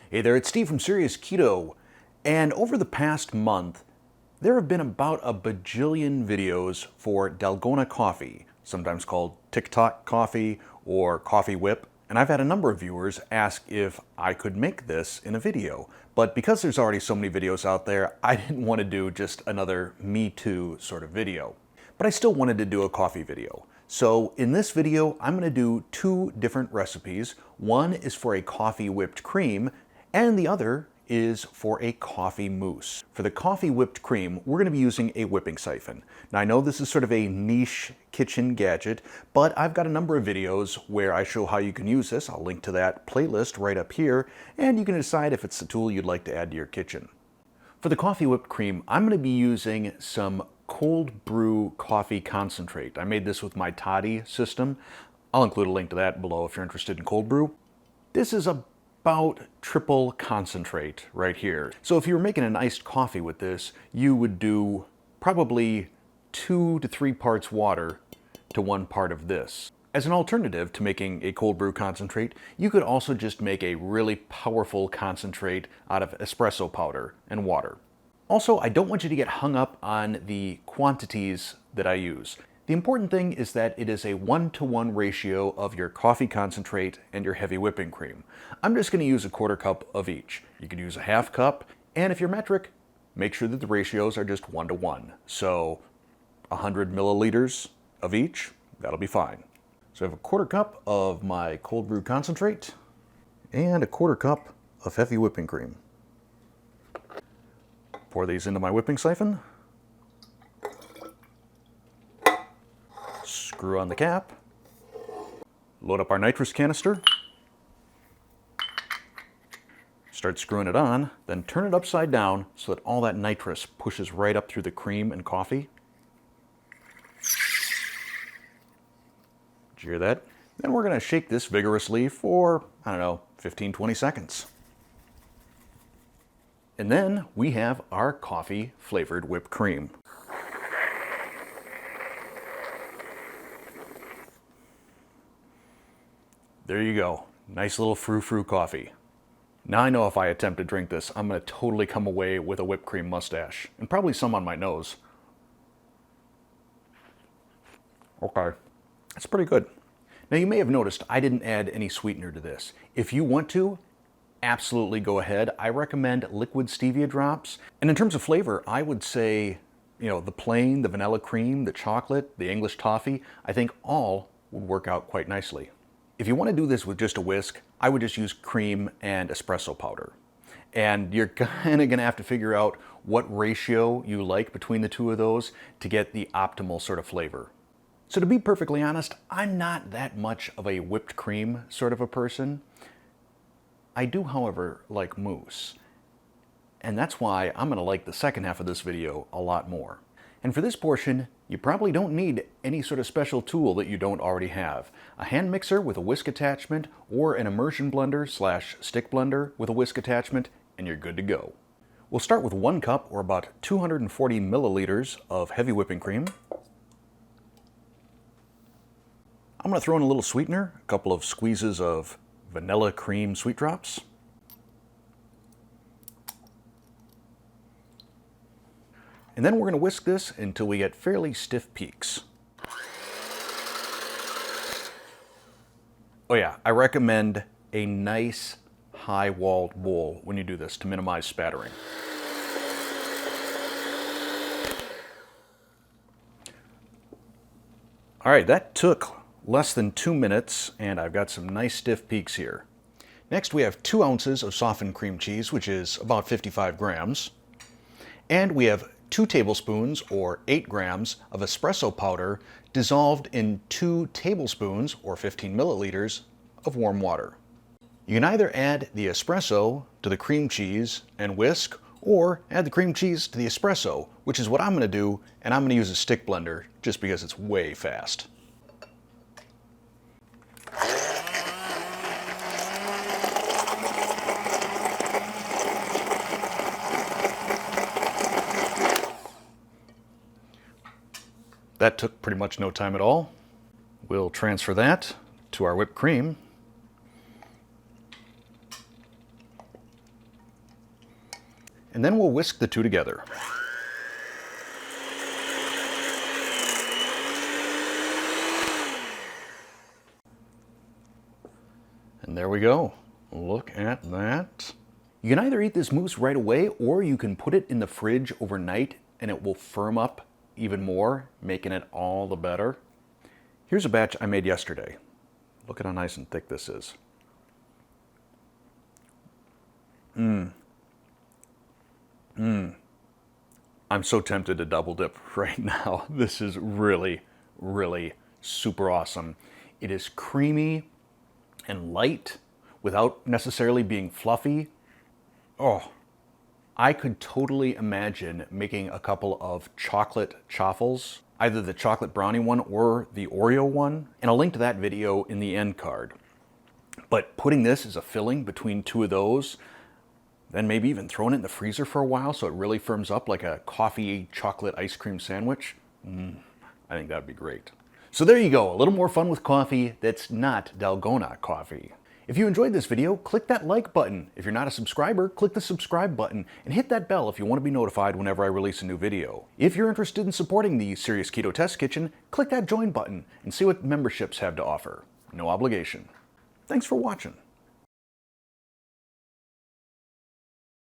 Hey there, it's Steve from Serious Keto, and over the past month, there have been about a bajillion videos for Dalgona coffee, sometimes called TikTok coffee or coffee whip, and I've had a number of viewers ask if I could make this in a video. But because there's already so many videos out there, I didn't want to do just another Me Too sort of video. But I still wanted to do a coffee video. So in this video, I'm going to do two different recipes. One is for a coffee whipped cream, and the other is for a coffee mousse. For the coffee whipped cream, we're going to be using a whipping siphon. Now I know this is sort of a niche kitchen gadget, but I've got a number of videos where I show how you can use this. I'll link to that playlist right up here, and you can decide if it's a tool you'd like to add to your kitchen. For the coffee whipped cream, I'm going to be using some cold brew coffee concentrate. I made this with my Toddy system. I'll include a link to that below if you're interested in cold brew. This is about triple concentrate right here. So if you were making an iced coffee with this, you would do probably 2 to 3 parts water to 1 part of this. As an alternative to making a cold brew concentrate, you could also just make a really powerful concentrate out of espresso powder and water. Also, I don't want you to get hung up on the quantities that I use. The important thing is that it is a 1-to-1 ratio of your coffee concentrate and your heavy whipping cream. I'm just going to use a 1/4 cup of each. You could use a 1/2 cup, and if you're metric, make sure that the ratios are just 1-to-1. So 100 milliliters of each, that'll be fine. So I have a 1/4 cup of my cold brew concentrate and a 1/4 cup of heavy whipping cream. Pour these into my whipping siphon. Screw on the cap, load up our nitrous canister, start screwing it on, then turn it upside down so that all that nitrous pushes right up through the cream and coffee. Did you hear that? Then we're going to shake this vigorously for, 15-20 seconds. And then we have our coffee flavored whipped cream. There you go. Nice little frou-frou coffee. Now I know if I attempt to drink this, I'm going to totally come away with a whipped cream mustache. And probably some on my nose. Okay. That's pretty good. Now you may have noticed I didn't add any sweetener to this. If you want to, absolutely go ahead. I recommend liquid stevia drops. And in terms of flavor, I would say, the plain, the vanilla cream, the chocolate, the English toffee, I think all would work out quite nicely. If you want to do this with just a whisk, I would just use cream and espresso powder. And you're kind of going to have to figure out what ratio you like between the two of those to get the optimal sort of flavor. So to be perfectly honest, I'm not that much of a whipped cream sort of a person. I do, however, like mousse. And that's why I'm going to like the second half of this video a lot more. And for this portion, you probably don't need any sort of special tool that you don't already have. A hand mixer with a whisk attachment or an immersion blender / stick blender with a whisk attachment, and you're good to go. We'll start with 1 cup or about 240 milliliters of heavy whipping cream. I'm going to throw in a little sweetener, a couple of squeezes of vanilla cream sweet drops. And then we're going to whisk this until we get fairly stiff peaks. Oh yeah, I recommend a nice high-walled bowl when you do this to minimize spattering. All right, that took less than 2 minutes, and I've got some nice stiff peaks here. Next, we have 2 ounces of softened cream cheese, which is about 55 grams. And we have 2 tablespoons or 8 grams of espresso powder dissolved in 2 tablespoons or 15 milliliters of warm water. You can either add the espresso to the cream cheese and whisk, or add the cream cheese to the espresso, which is what I'm going to do, and I'm going to use a stick blender just because it's way fast. That took pretty much no time at all. We'll transfer that to our whipped cream. and then we'll whisk the two together. And there we go. Look at that. You can either eat this mousse right away, or you can put it in the fridge overnight and it will firm up even more, making it all the better. Here's a batch I made yesterday. Look at how nice and thick this is. I'm so tempted to double dip right now. This is really, really super awesome. It is creamy and light without necessarily being fluffy. Oh, I could totally imagine making a couple of chocolate chaffles, either the chocolate brownie one or the Oreo one, and I'll link to that video in the end card. But putting this as a filling between two of those, then maybe even throwing it in the freezer for a while so it really firms up like a coffee chocolate ice cream sandwich, I think that'd be great. So there you go, a little more fun with coffee that's not Dalgona coffee. If you enjoyed this video, click that like button. If you're not a subscriber, click the subscribe button and hit that bell if you want to be notified whenever I release a new video. If you're interested in supporting the Serious Keto Test Kitchen, click that join button and see what memberships have to offer. No obligation. Thanks for watching.